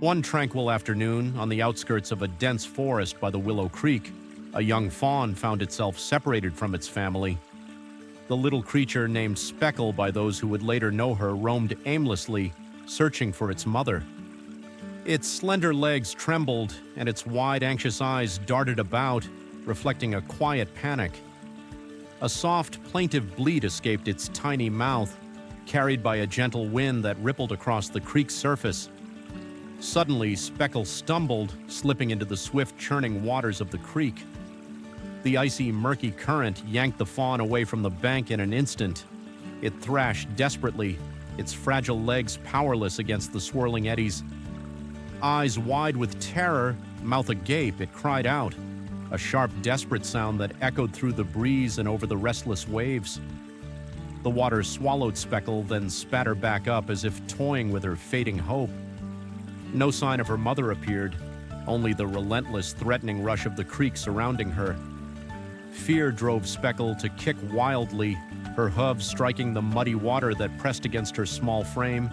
One tranquil afternoon, on the outskirts of a dense forest by the Willow Creek, a young fawn found itself separated from its family. The little creature, named Speckle by those who would later know her, roamed aimlessly, searching for its mother. Its slender legs trembled, and its wide, anxious eyes darted about, reflecting a quiet panic. A soft, plaintive bleat escaped its tiny mouth, carried by a gentle wind that rippled across the creek's surface. Suddenly, Speckle stumbled, slipping into the swift, churning waters of the creek. The icy, murky current yanked the fawn away from the bank in an instant. It thrashed desperately, its fragile legs powerless against the swirling eddies. Eyes wide with terror, mouth agape, it cried out, a sharp, desperate sound that echoed through the breeze and over the restless waves. The water swallowed Speckle, then spat her back up as if toying with her fading hope. No sign of her mother appeared, only the relentless, threatening rush of the creek surrounding her. Fear drove Speckle to kick wildly, her hooves striking the muddy water that pressed against her small frame.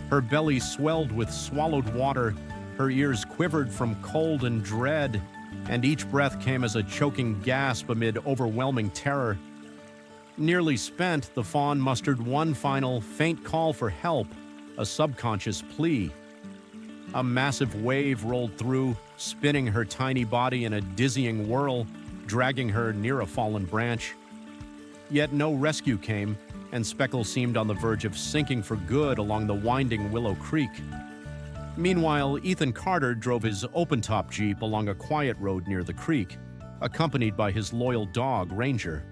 Her belly swelled with swallowed water, her ears quivered from cold and dread, and each breath came as a choking gasp amid overwhelming terror. Nearly spent, the fawn mustered one final, faint call for help, a subconscious plea. A massive wave rolled through, spinning her tiny body in a dizzying whirl, dragging her near a fallen branch. Yet no rescue came, and Speckle seemed on the verge of sinking for good along the winding Willow Creek. Meanwhile, Ethan Carter drove his open-top Jeep along a quiet road near the creek, accompanied by his loyal dog, Ranger.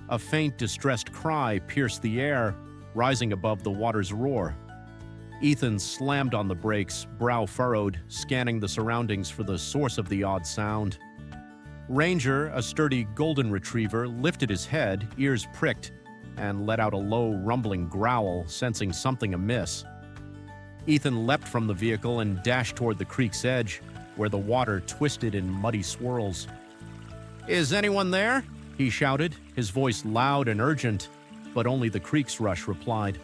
A faint, distressed cry pierced the air, rising above the water's roar. Ethan slammed on the brakes, brow furrowed, scanning the surroundings for the source of the odd sound. Ranger, a sturdy golden retriever, lifted his head, ears pricked, and let out a low, rumbling growl, sensing something amiss. Ethan leapt from the vehicle and dashed toward the creek's edge, where the water twisted in muddy swirls. "Is anyone there?" he shouted, his voice loud and urgent, but only the creek's rush replied.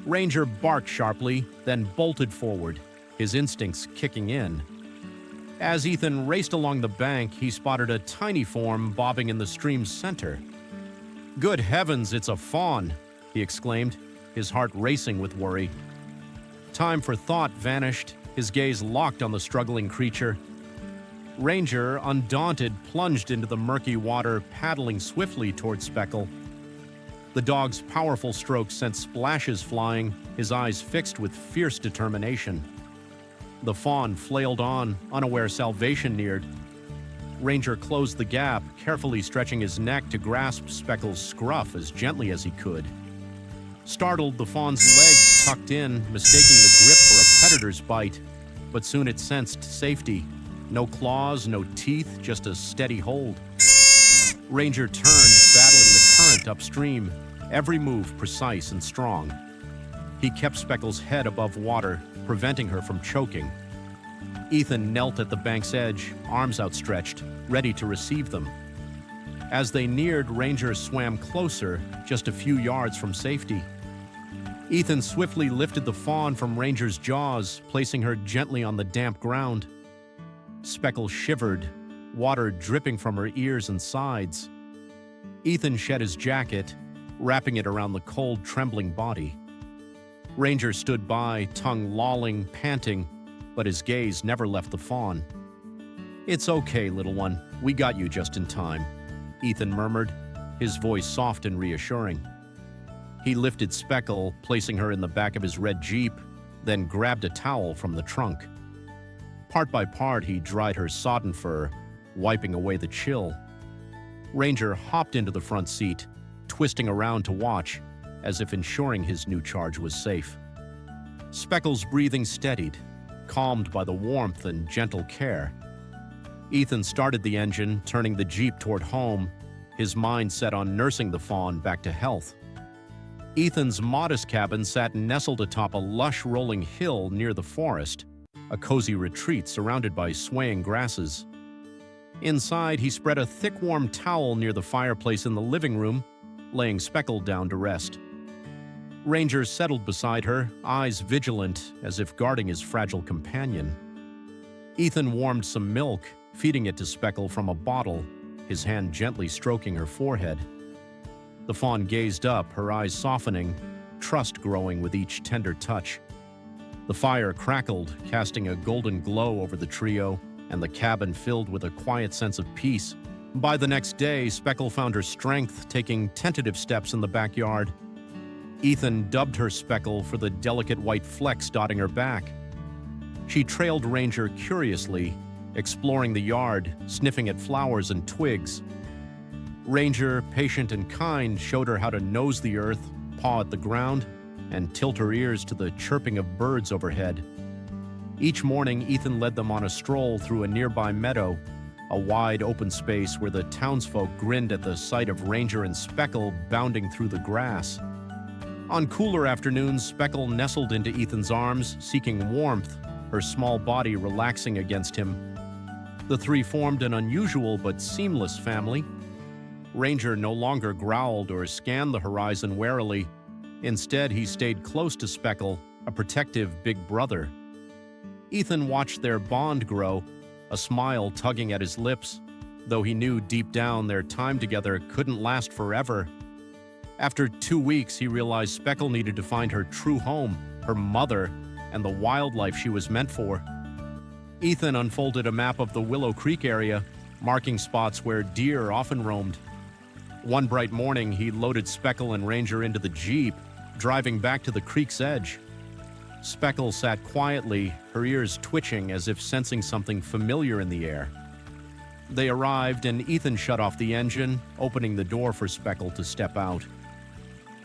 Ranger barked sharply, then bolted forward, his instincts kicking in. As Ethan raced along the bank, he spotted a tiny form bobbing in the stream's center. "Good heavens, it's a fawn!" he exclaimed, his heart racing with worry. Time for thought vanished, his gaze locked on the struggling creature. Ranger, undaunted, plunged into the murky water, paddling swiftly toward Speckle. The dog's powerful strokes sent splashes flying, his eyes fixed with fierce determination. The fawn flailed on, unaware salvation neared. Ranger closed the gap, carefully stretching his neck to grasp Speckle's scruff as gently as he could. Startled, the fawn's legs tucked in, mistaking the grip for a predator's bite, but soon it sensed safety. No claws, no teeth, just a steady hold. Ranger turned, battling the current upstream, every move precise and strong. He kept Speckle's head above water, preventing her from choking. Ethan knelt at the bank's edge, arms outstretched, ready to receive them. As they neared, Ranger swam closer, just a few yards from safety. Ethan swiftly lifted the fawn from Ranger's jaws, placing her gently on the damp ground. Speckle shivered, water dripping from her ears and sides. Ethan shed his jacket, wrapping it around the cold, trembling body. Ranger stood by, tongue lolling, panting, but his gaze never left the fawn. "It's okay, little one. We got you just in time," Ethan murmured, his voice soft and reassuring. He lifted Speckle, placing her in the back of his red Jeep, then grabbed a towel from the trunk. Part by part, he dried her sodden fur, wiping away the chill. Ranger hopped into the front seat, twisting around to watch, as if ensuring his new charge was safe. Speckle's breathing steadied, calmed by the warmth and gentle care. Ethan started the engine, turning the Jeep toward home, his mind set on nursing the fawn back to health. Ethan's modest cabin sat nestled atop a lush rolling hill near the forest, a cozy retreat surrounded by swaying grasses. Inside, he spread a thick warm towel near the fireplace in the living room, laying Speckle down to rest. Ranger settled beside her, eyes vigilant as if guarding his fragile companion. Ethan warmed some milk, feeding it to Speckle from a bottle, his hand gently stroking her forehead. The fawn gazed up, her eyes softening, trust growing with each tender touch. The fire crackled, casting a golden glow over the trio, and the cabin filled with a quiet sense of peace. By the next day, Speckle found her strength, taking tentative steps in the backyard. Ethan dubbed her Speckle for the delicate white flecks dotting her back. She trailed Ranger curiously, exploring the yard, sniffing at flowers and twigs. Ranger, patient and kind, showed her how to nose the earth, paw at the ground, and tilt her ears to the chirping of birds overhead. Each morning, Ethan led them on a stroll through a nearby meadow, a wide open space where the townsfolk grinned at the sight of Ranger and Speckle bounding through the grass. On cooler afternoons, Speckle nestled into Ethan's arms, seeking warmth, her small body relaxing against him. The three formed an unusual but seamless family. Ranger no longer growled or scanned the horizon warily. Instead, he stayed close to Speckle, a protective big brother. Ethan watched their bond grow, a smile tugging at his lips, though he knew deep down their time together couldn't last forever. After 2 weeks, he realized Speckle needed to find her true home, her mother, and the wildlife she was meant for. Ethan unfolded a map of the Willow Creek area, marking spots where deer often roamed. One bright morning, he loaded Speckle and Ranger into the Jeep, driving back to the creek's edge. Speckle sat quietly, her ears twitching as if sensing something familiar in the air. They arrived, and Ethan shut off the engine, opening the door for Speckle to step out.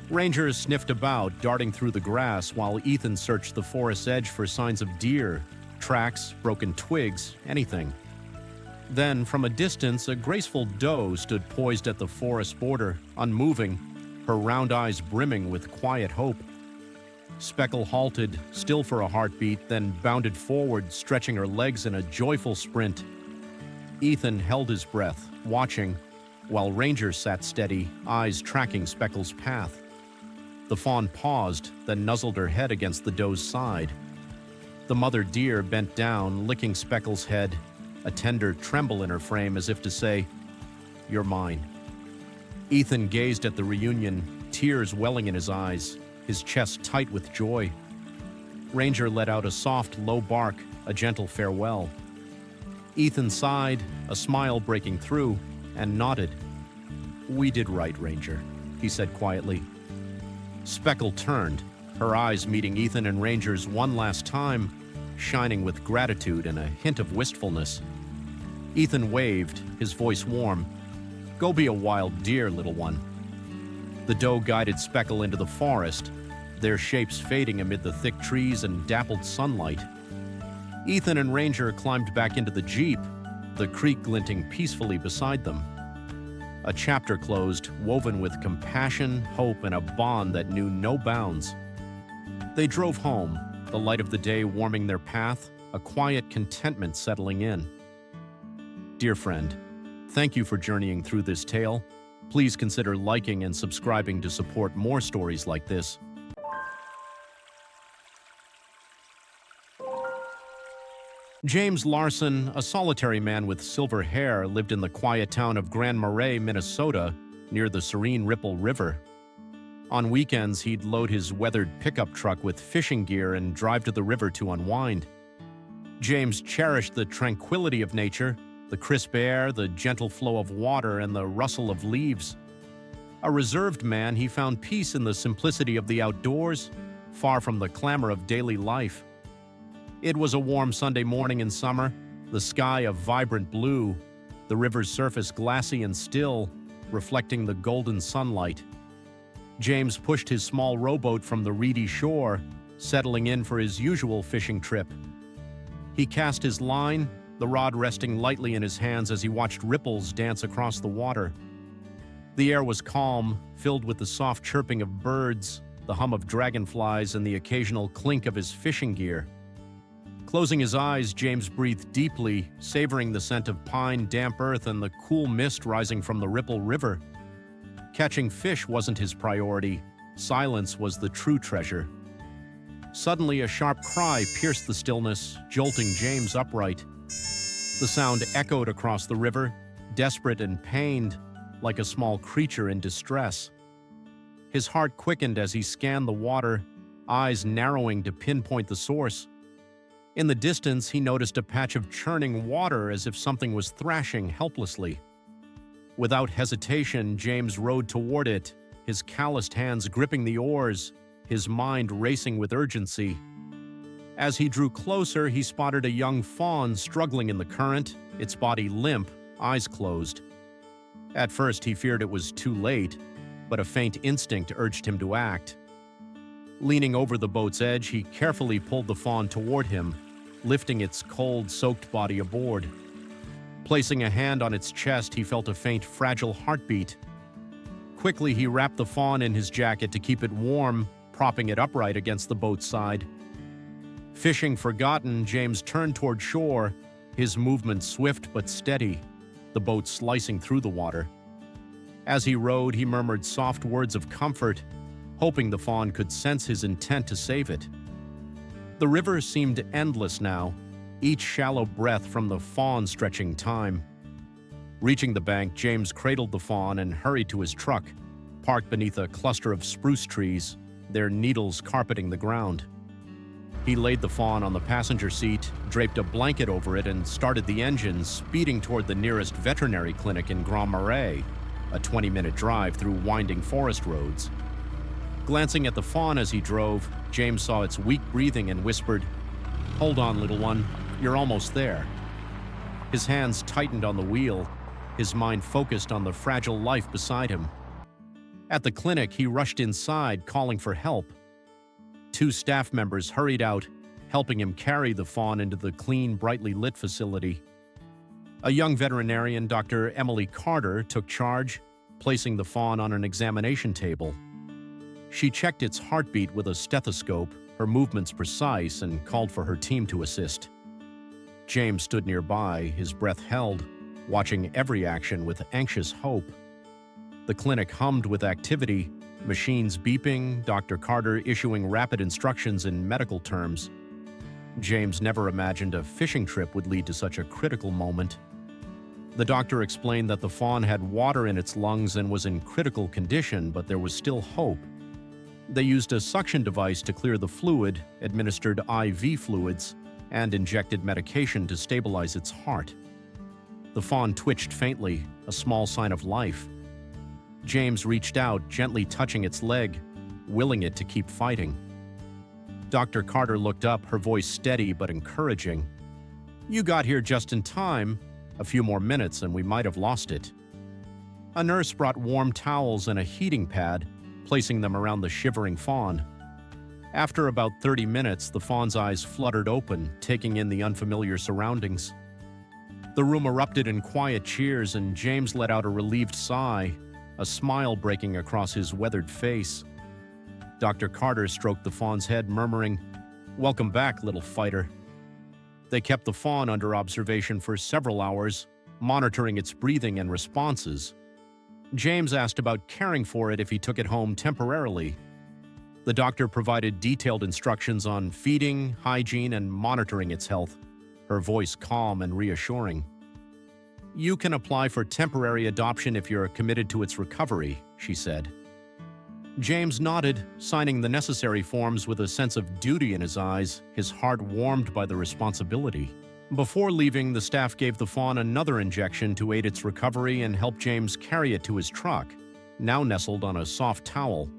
Ranger sniffed about, darting through the grass, while Ethan searched the forest edge for signs of deer, tracks, broken twigs, anything. Then, from a distance, a graceful doe stood poised at the forest border, unmoving, her round eyes brimming with quiet hope. Speckle halted, still for a heartbeat, then bounded forward, stretching her legs in a joyful sprint. Ethan held his breath, watching, while Ranger sat steady, eyes tracking Speckle's path. The fawn paused, then nuzzled her head against the doe's side. The mother deer bent down, licking Speckle's head, a tender tremble in her frame as if to say, "You're mine." Ethan gazed at the reunion, tears welling in his eyes, his chest tight with joy. Ranger let out a soft, low bark, a gentle farewell. Ethan sighed, a smile breaking through, and nodded. "We did right, Ranger," he said quietly. Speckle turned, her eyes meeting Ethan and Ranger's one last time, shining with gratitude and a hint of wistfulness. Ethan waved, his voice warm. "Go be a wild deer, little one." The doe guided Speckle into the forest, their shapes fading amid the thick trees and dappled sunlight. Ethan and Ranger climbed back into the Jeep, the creek glinting peacefully beside them. A chapter closed, woven with compassion, hope, and a bond that knew no bounds. They drove home, the light of the day warming their path, a quiet contentment settling in. Dear friend, thank you for journeying through this tale. Please consider liking and subscribing to support more stories like this. James Larson, a solitary man with silver hair, lived in the quiet town of Grand Marais, Minnesota, near the serene Ripple River. On weekends, he'd load his weathered pickup truck with fishing gear and drive to the river to unwind. James cherished the tranquility of nature, the crisp air, the gentle flow of water, and the rustle of leaves. A reserved man, he found peace in the simplicity of the outdoors, far from the clamor of daily life. It was a warm Sunday morning in summer, the sky a vibrant blue, the river's surface glassy and still, reflecting the golden sunlight. James pushed his small rowboat from the reedy shore, settling in for his usual fishing trip. He cast his line, the rod resting lightly in his hands as he watched ripples dance across the water. The air was calm, filled with the soft chirping of birds, the hum of dragonflies, and the occasional clink of his fishing gear. Closing his eyes, James breathed deeply, savoring the scent of pine, damp earth, and the cool mist rising from the Ripple River. Catching fish wasn't his priority. Silence was the true treasure. Suddenly, a sharp cry pierced the stillness, jolting James upright. The sound echoed across the river, desperate and pained, like a small creature in distress. His heart quickened as he scanned the water, eyes narrowing to pinpoint the source. In the distance, he noticed a patch of churning water as if something was thrashing helplessly. Without hesitation, James rowed toward it, his calloused hands gripping the oars, his mind racing with urgency. As he drew closer, he spotted a young fawn struggling in the current, its body limp, eyes closed. At first, he feared it was too late, but a faint instinct urged him to act. Leaning over the boat's edge, he carefully pulled the fawn toward him, lifting its cold, soaked body aboard. Placing a hand on its chest, he felt a faint, fragile heartbeat. Quickly, he wrapped the fawn in his jacket to keep it warm, propping it upright against the boat's side. Fishing forgotten, James turned toward shore, his movement swift but steady, the boat slicing through the water. As he rowed, he murmured soft words of comfort, hoping the fawn could sense his intent to save it. The river seemed endless now, each shallow breath from the fawn stretching time. Reaching the bank, James cradled the fawn and hurried to his truck, parked beneath a cluster of spruce trees, their needles carpeting the ground. He laid the fawn on the passenger seat, draped a blanket over it, and started the engine, speeding toward the nearest veterinary clinic in Grand Marais, a 20-minute drive through winding forest roads. Glancing at the fawn as he drove, James saw its weak breathing and whispered, "Hold on, little one, you're almost there." His hands tightened on the wheel, his mind focused on the fragile life beside him. At the clinic, he rushed inside, calling for help. 2 staff members hurried out, helping him carry the fawn into the clean, brightly lit facility. A young veterinarian, Dr. Emily Carter, took charge, placing the fawn on an examination table. She checked its heartbeat with a stethoscope, her movements precise, and called for her team to assist. James stood nearby, his breath held, watching every action with anxious hope. The clinic hummed with activity, machines beeping, Dr. Carter issuing rapid instructions in medical terms. James never imagined a fishing trip would lead to such a critical moment. The doctor explained that the fawn had water in its lungs and was in critical condition, but there was still hope. They used a suction device to clear the fluid, administered IV fluids, and injected medication to stabilize its heart. The fawn twitched faintly, a small sign of life. James reached out, gently touching its leg, willing it to keep fighting. Dr. Carter looked up, her voice steady but encouraging. "You got here just in time. A few more minutes and we might have lost it." A nurse brought warm towels and a heating pad, placing them around the shivering fawn. After about 30 minutes, the fawn's eyes fluttered open, taking in the unfamiliar surroundings. The room erupted in quiet cheers, and James let out a relieved sigh, a smile breaking across his weathered face. Dr. Carter stroked the fawn's head, murmuring, "Welcome back, little fighter." They kept the fawn under observation for several hours, monitoring its breathing and responses. James asked about caring for it if he took it home temporarily. The doctor provided detailed instructions on feeding, hygiene, and monitoring its health, her voice calm and reassuring. "You can apply for temporary adoption if you're committed to its recovery," she said. James nodded, signing the necessary forms with a sense of duty in his eyes, his heart warmed by the responsibility. Before leaving, the staff gave the fawn another injection to aid its recovery and helped James carry it to his truck, now nestled on a soft towel.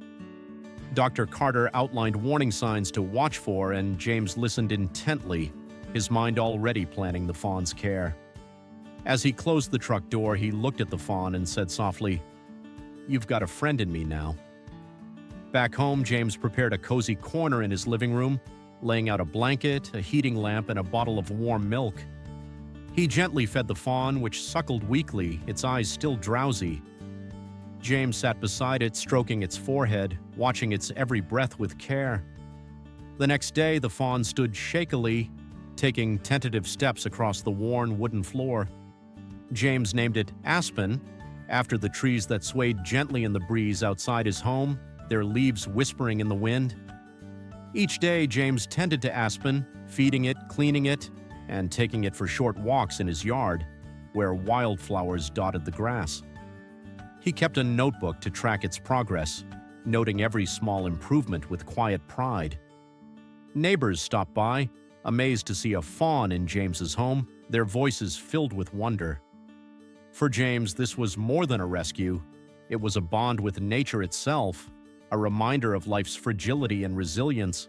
Dr. Carter outlined warning signs to watch for, and James listened intently, his mind already planning the fawn's care. As he closed the truck door, he looked at the fawn and said softly, "You've got a friend in me now." Back home, James prepared a cozy corner in his living room, laying out a blanket, a heating lamp, and a bottle of warm milk. He gently fed the fawn, which suckled weakly, its eyes still drowsy. James sat beside it, stroking its forehead, watching its every breath with care. The next day, the fawn stood shakily, taking tentative steps across the worn wooden floor. James named it Aspen, after the trees that swayed gently in the breeze outside his home, their leaves whispering in the wind. Each day, James tended to Aspen, feeding it, cleaning it, and taking it for short walks in his yard, where wildflowers dotted the grass. He kept a notebook to track its progress, noting every small improvement with quiet pride. Neighbors stopped by, amazed to see a fawn in James's home, their voices filled with wonder. For James, this was more than a rescue. It was a bond with nature itself, a reminder of life's fragility and resilience.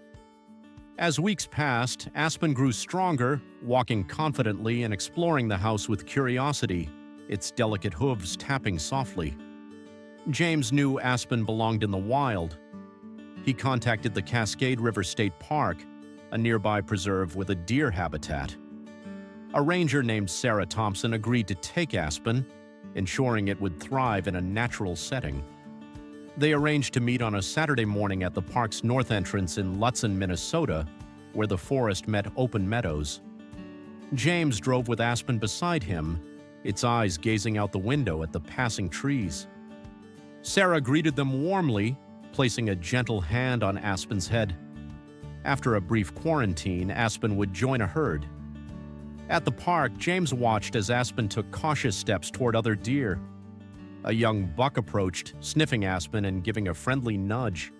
As weeks passed, Aspen grew stronger, walking confidently and exploring the house with curiosity, its delicate hooves tapping softly. James knew Aspen belonged in the wild. He contacted the Cascade River State Park, a nearby preserve with a deer habitat. A ranger named Sarah Thompson agreed to take Aspen, ensuring it would thrive in a natural setting. They arranged to meet on a Saturday morning at the park's north entrance in Lutsen, Minnesota, where the forest met open meadows. James drove with Aspen beside him, its eyes gazing out the window at the passing trees. Sarah greeted them warmly, placing a gentle hand on Aspen's head. After a brief quarantine, Aspen would join a herd. At the park, James watched as Aspen took cautious steps toward other deer. A young buck approached, sniffing Aspen and giving a friendly nudge.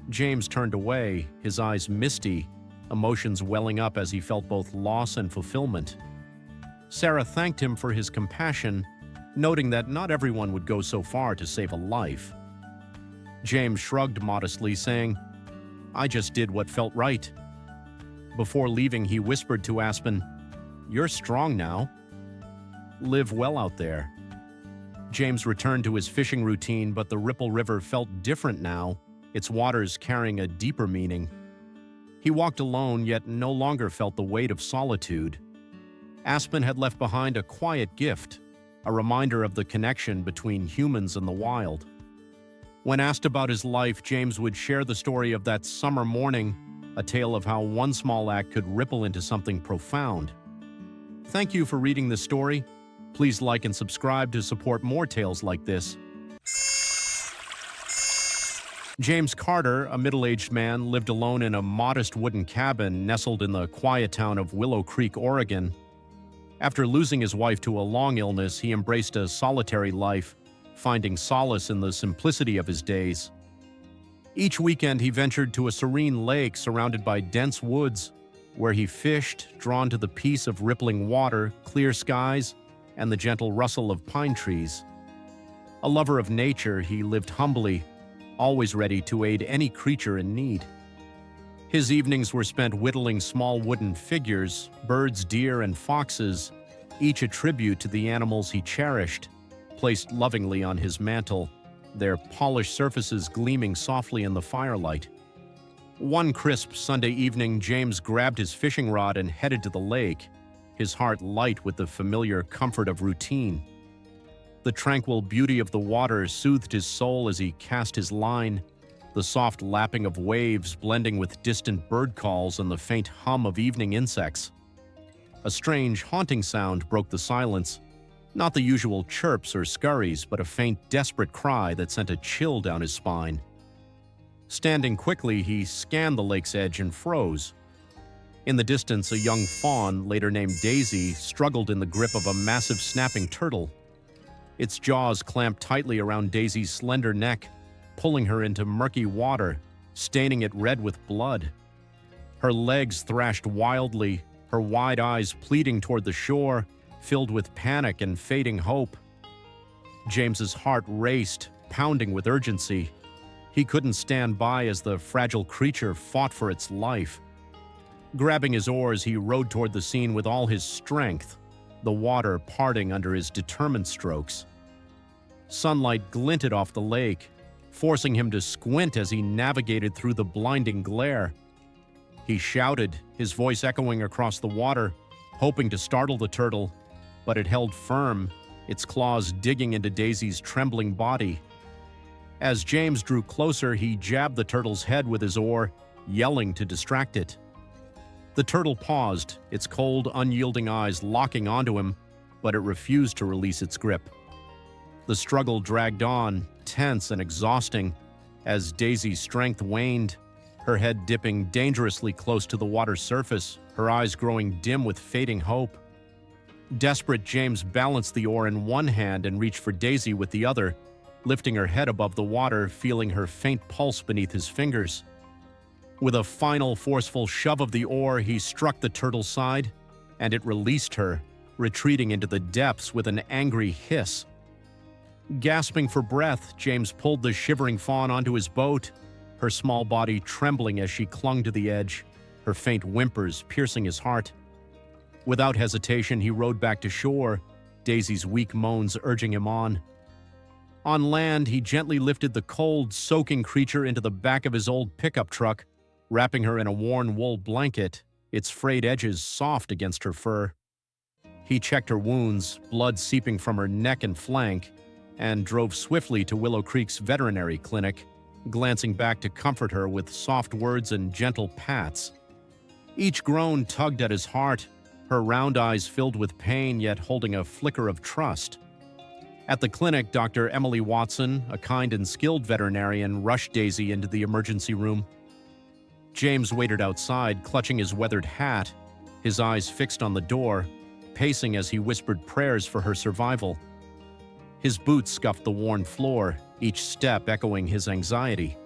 James turned away, his eyes misty, emotions welling up as he felt both loss and fulfillment. Sarah thanked him for his compassion, noting that not everyone would go so far to save a life. James shrugged modestly, saying, "I just did what felt right." Before leaving, he whispered to Aspen, "You're strong now. Live well out there." James returned to his fishing routine, but the Ripple River felt different now, its waters carrying a deeper meaning. He walked alone, yet no longer felt the weight of solitude. Aspen had left behind a quiet gift, a reminder of the connection between humans and the wild. When asked about his life, James would share the story of that summer morning, a tale of how one small act could ripple into something profound. Thank you for reading this story. Please like and subscribe to support more tales like this. James Carter, a middle-aged man, lived alone in a modest wooden cabin nestled in the quiet town of Willow Creek, Oregon. After losing his wife to a long illness, he embraced a solitary life, finding solace in the simplicity of his days. Each weekend, he ventured to a serene lake surrounded by dense woods, where he fished, drawn to the peace of rippling water, clear skies, and the gentle rustle of pine trees. A lover of nature, he lived humbly, always ready to aid any creature in need. His evenings were spent whittling small wooden figures, birds, deer, and foxes, each a tribute to the animals he cherished, placed lovingly on his mantel, their polished surfaces gleaming softly in the firelight. One crisp Sunday evening, James grabbed his fishing rod and headed to the lake, his heart light with the familiar comfort of routine. The tranquil beauty of the water soothed his soul as he cast his line, the soft lapping of waves blending with distant bird calls and the faint hum of evening insects. A strange, haunting sound broke the silence, not the usual chirps or scurries, but a faint, desperate cry that sent a chill down his spine. Standing quickly, he scanned the lake's edge and froze. In the distance, a young fawn, later named Daisy, struggled in the grip of a massive snapping turtle. Its jaws clamped tightly around Daisy's slender neck, pulling her into murky water, staining it red with blood. Her legs thrashed wildly, her wide eyes pleading toward the shore, filled with panic and fading hope. James's heart raced, pounding with urgency. He couldn't stand by as the fragile creature fought for its life. Grabbing his oars, he rowed toward the scene with all his strength, the water parting under his determined strokes. Sunlight glinted off the lake, forcing him to squint as he navigated through the blinding glare. He shouted, his voice echoing across the water, hoping to startle the turtle, but it held firm, its claws digging into Daisy's trembling body. As James drew closer, he jabbed the turtle's head with his oar, yelling to distract it. The turtle paused, its cold, unyielding eyes locking onto him, but it refused to release its grip. The struggle dragged on, tense and exhausting, As Daisy's strength waned, her head dipping dangerously close to the water's surface, her eyes growing dim with fading hope. Desperate, James balanced the oar in one hand and reached for Daisy with the other, lifting her head above the water, feeling her faint pulse beneath his fingers. With a final forceful shove of the oar, he struck the turtle's side, and it released her, retreating into the depths with an angry hiss. Gasping for breath, James pulled the shivering fawn onto his boat, her small body trembling as she clung to the edge, her faint whimpers piercing his heart. Without hesitation, he rowed back to shore, Daisy's weak moans urging him on. On land, he gently lifted the cold, soaking creature into the back of his old pickup truck, wrapping her in a worn wool blanket, its frayed edges soft against her fur. He checked her wounds, blood seeping from her neck and flank, and drove swiftly to Willow Creek's veterinary clinic, glancing back to comfort her with soft words and gentle pats. Each groan tugged at his heart, her round eyes filled with pain yet holding a flicker of trust. At the clinic, Dr. Emily Watson, a kind and skilled veterinarian, rushed Daisy into the emergency room. James waited outside, clutching his weathered hat, his eyes fixed on the door, pacing as he whispered prayers for her survival. His boots scuffed the worn floor, each step echoing his anxiety.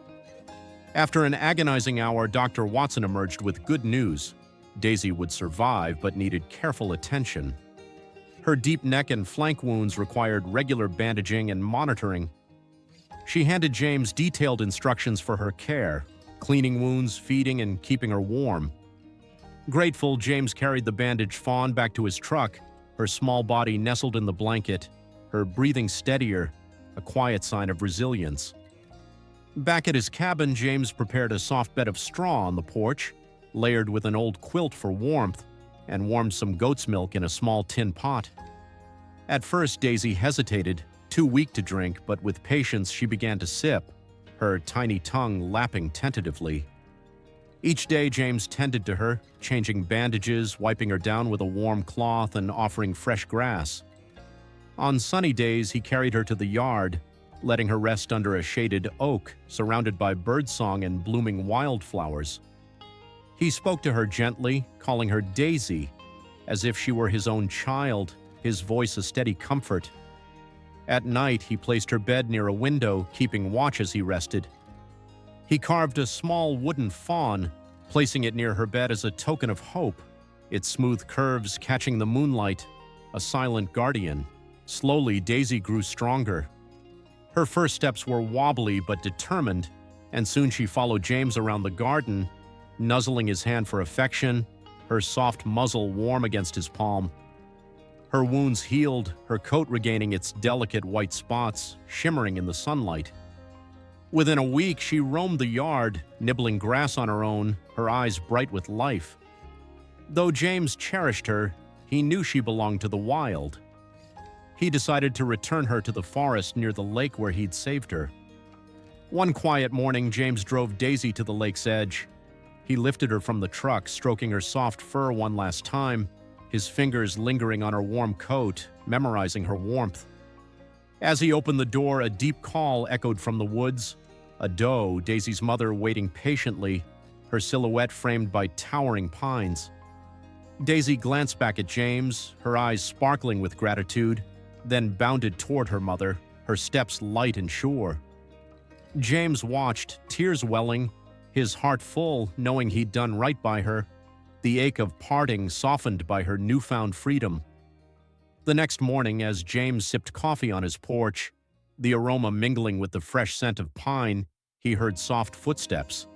After an agonizing hour, Dr. Watson emerged with good news. Daisy would survive, but needed careful attention. Her deep neck and flank wounds required regular bandaging and monitoring. She handed James detailed instructions for her care, cleaning wounds, feeding, and keeping her warm. Grateful, James carried the bandaged fawn back to his truck, her small body nestled in the blanket, her breathing steadier, a quiet sign of resilience. Back at his cabin, James prepared a soft bed of straw on the porch, layered with an old quilt for warmth, and warmed some goat's milk in a small tin pot. At first, Daisy hesitated, too weak to drink, but with patience she began to sip, her tiny tongue lapping tentatively. Each day, James tended to her, changing bandages, wiping her down with a warm cloth, and offering fresh grass. On sunny days, he carried her to the yard, letting her rest under a shaded oak, surrounded by birdsong and blooming wildflowers. He spoke to her gently, calling her Daisy, as if she were his own child, his voice a steady comfort. At night, he placed her bed near a window, keeping watch as he rested. He carved a small wooden fawn, placing it near her bed as a token of hope, its smooth curves catching the moonlight, a silent guardian. Slowly, Daisy grew stronger. Her first steps were wobbly but determined, and soon she followed James around the garden, nuzzling his hand for affection, her soft muzzle warm against his palm. Her wounds healed, her coat regaining its delicate white spots, shimmering in the sunlight. Within a week, she roamed the yard, nibbling grass on her own, her eyes bright with life. Though James cherished her, he knew she belonged to the wild. He decided to return her to the forest near the lake where he'd saved her. One quiet morning, James drove Daisy to the lake's edge. He lifted her from the truck, stroking her soft fur one last time, his fingers lingering on her warm coat, memorizing her warmth. As he opened the door, a deep call echoed from the woods, a doe, Daisy's mother, waiting patiently, her silhouette framed by towering pines. Daisy glanced back at James, her eyes sparkling with gratitude, then bounded toward her mother, her steps light and sure. James watched, tears welling, his heart full, knowing he'd done right by her, the ache of parting softened by her newfound freedom. The next morning, as James sipped coffee on his porch, the aroma mingling with the fresh scent of pine, he heard soft footsteps.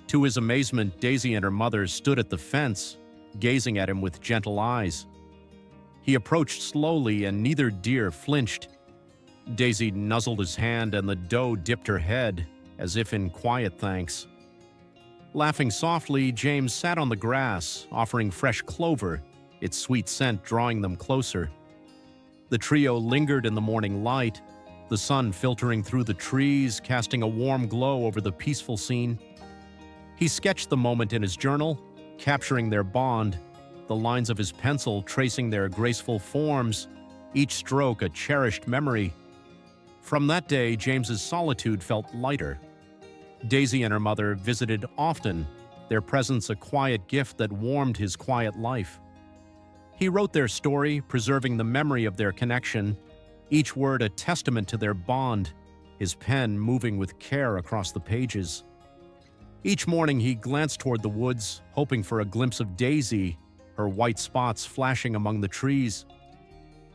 To his amazement, Daisy and her mother stood at the fence, gazing at him with gentle eyes. He approached slowly, and neither deer flinched. Daisy nuzzled his hand, and the doe dipped her head, as if in quiet thanks. Laughing softly, James sat on the grass, offering fresh clover, its sweet scent drawing them closer. The trio lingered in the morning light, the sun filtering through the trees, casting a warm glow over the peaceful scene. He sketched the moment in his journal, capturing their bond, the lines of his pencil tracing their graceful forms, each stroke a cherished memory. From that day, James's solitude felt lighter. Daisy and her mother visited often, their presence a quiet gift that warmed his quiet life. He wrote their story, preserving the memory of their connection, each word a testament to their bond, his pen moving with care across the pages. Each morning he glanced toward the woods, hoping for a glimpse of Daisy, her white spots flashing among the trees.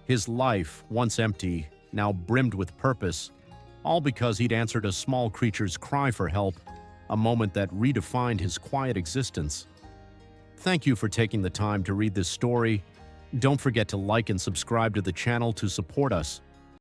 His life, once empty, now brimmed with purpose, all because he'd answered a small creature's cry for help, a moment that redefined his quiet existence. Thank you for taking the time to read this story. Don't forget to like and subscribe to the channel to support us.